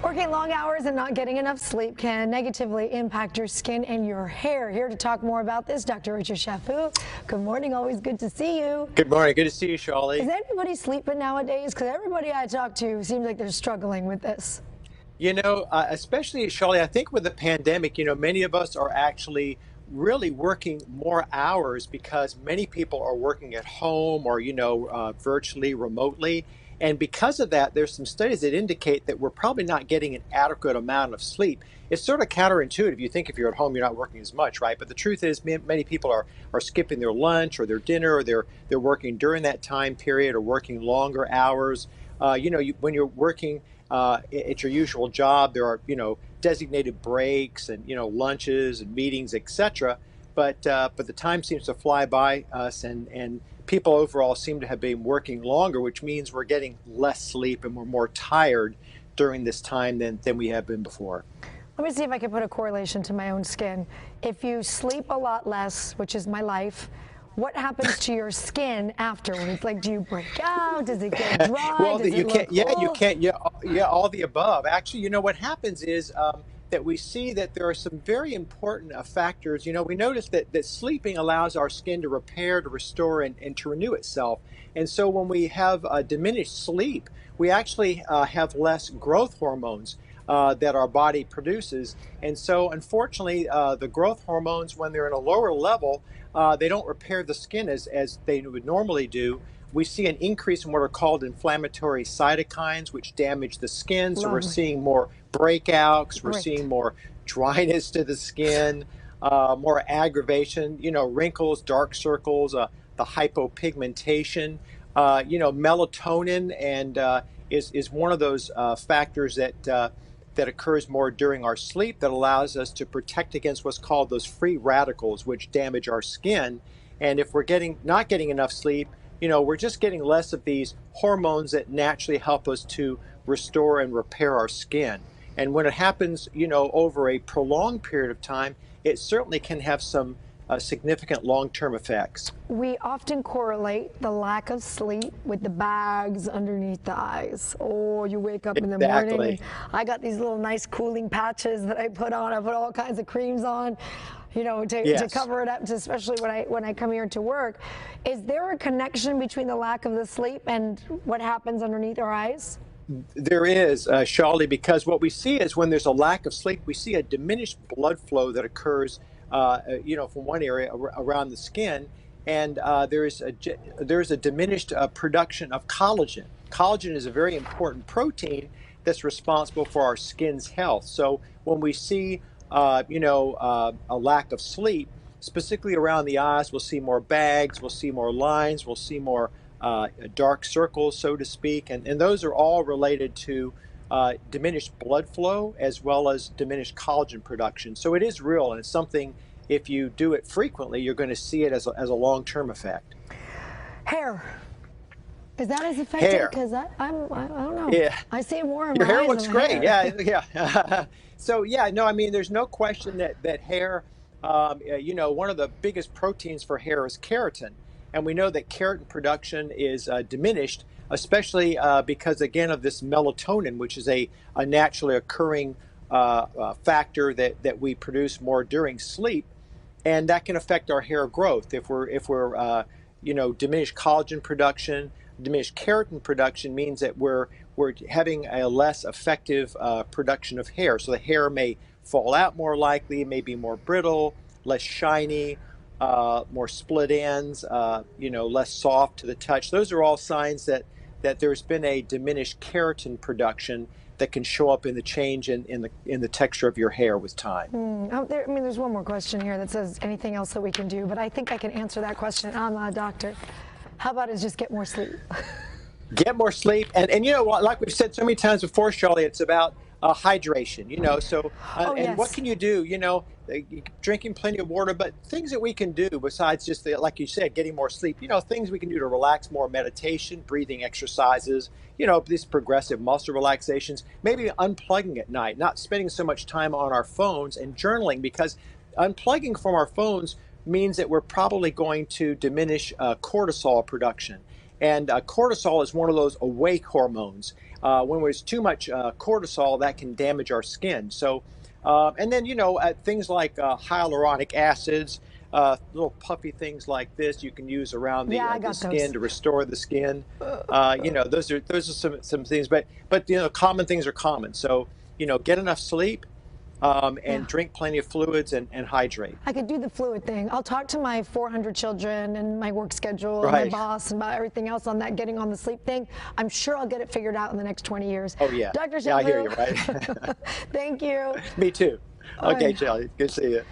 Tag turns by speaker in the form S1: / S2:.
S1: Working long hours and not getting enough sleep can negatively impact your skin and your hair. Here to talk more about this, Dr. Richard Chaffoo. Good morning. Always good to see you.
S2: Good morning. Good to see you, Shally.
S1: Is anybody sleeping nowadays? Because everybody I talk to seems like they're struggling with this.
S2: You know, especially, Shally, I think with the pandemic, many of us are actually really working more hours because many people are working at home or, virtually, remotely. And because of that, there's some studies that indicate that we're probably not getting an adequate amount of sleep. It's sort of counterintuitive. You think if you're at home, you're not working as much, right? But the truth is many people are skipping their lunch or their dinner, or they're working during that time period or working longer hours. When you're working at your usual job, there are, designated breaks and, lunches and meetings, etc. But the time seems to fly by us, and people overall seem to have been working longer, which means we're getting less sleep and we're more tired during this time than we have been before.
S1: Let me see if I can put a correlation to my own skin. If you sleep a lot less, which is my life, what happens to your skin afterwards? Like, do you break out? Does it get dry?
S2: Well,
S1: Does
S2: you can't. Yeah,
S1: look
S2: you
S1: full?
S2: can't. Yeah, all the above. Actually, what happens is that we see that there are some very important factors. We notice that sleeping allows our skin to repair, to restore, and to renew itself. And so when we have diminished sleep, we actually have less growth hormones that our body produces. And so, unfortunately, the growth hormones, when they're in a lower level, they don't repair the skin as they would normally do. We see an increase in what are called inflammatory cytokines, which damage the skin. So we're seeing more breakouts, we're seeing more dryness to the skin, more aggravation, wrinkles, dark circles, the hypopigmentation. Melatonin and is one of those factors that occurs more during our sleep that allows us to protect against what's called those free radicals, which damage our skin. And if we're not getting enough sleep, we're just getting less of these hormones that naturally help us to restore and repair our skin. And when it happens, over a prolonged period of time, it certainly can have some significant long-term effects.
S1: We often correlate the lack of sleep with the bags underneath the eyes. Oh, you wake up in the morning. And I got these little nice cooling patches that I put on. I put all kinds of creams on, to cover it up, especially when I come here to work. Is there a connection between the lack of the sleep and what happens underneath our eyes?
S2: There is, Shally, because what we see is when there's a lack of sleep, we see a diminished blood flow that occurs from one area around the skin, and there's a diminished production of collagen. Collagen is a very important protein that's responsible for our skin's health. So when we see, a lack of sleep, specifically around the eyes, we'll see more bags, we'll see more lines, we'll see more dark circles, so to speak, and those are all related to diminished blood flow as well as diminished collagen production. So it is real, and it's something, if you do it frequently, you're going to see it as a long-term effect.
S1: Hair. Is that as effective?
S2: Hair.
S1: Because I don't know.
S2: Yeah.
S1: I see more in
S2: Your
S1: my
S2: hair
S1: eyes
S2: looks
S1: than my
S2: great.
S1: hair.
S2: Yeah. So, there's no question that hair, one of the biggest proteins for hair is keratin. And we know that keratin production is diminished, especially because, again, of this melatonin, which is a naturally occurring factor that we produce more during sleep, and that can affect our hair growth. If we're diminished collagen production, diminished keratin production means that we're having a less effective production of hair. So the hair may fall out more likely, it may be more brittle, less shiny, more split ends, less soft to the touch. Those are all signs that there's been a diminished keratin production that can show up in the change in the texture of your hair with time.
S1: There's one more question here that says anything else that we can do, but I think I can answer that question. I'm a doctor. How about just get more sleep?
S2: Get more sleep, and like we've said so many times before, Shally, it's about hydration. And what can you do? Drinking plenty of water, but things that we can do besides just like you said, getting more sleep. Things we can do to relax more: meditation, breathing exercises. These progressive muscle relaxations. Maybe unplugging at night, not spending so much time on our phones, and journaling, because unplugging from our phones means that we're probably going to diminish cortisol production. And cortisol is one of those awake hormones. When there's too much cortisol, that can damage our skin. So, and then, things like hyaluronic acids, little puffy things like this you can use around
S1: Yeah, I
S2: the
S1: got
S2: skin
S1: those.
S2: to restore the skin. Those are some things, but common things are common. So, get enough sleep,
S1: Yeah.
S2: and drink plenty of fluids and hydrate.
S1: I could do the fluid thing. I'll talk to my 400 children and my work schedule and my
S2: Right.
S1: boss and about everything else on that getting on the sleep thing. I'm sure I'll get it figured out in the next 20 years.
S2: Oh yeah.
S1: Dr.
S2: Yeah, I hear
S1: Chaffoo,
S2: you. Right.
S1: thank you.
S2: Me too. Okay,
S1: Bye.
S2: Shally. Good to see you.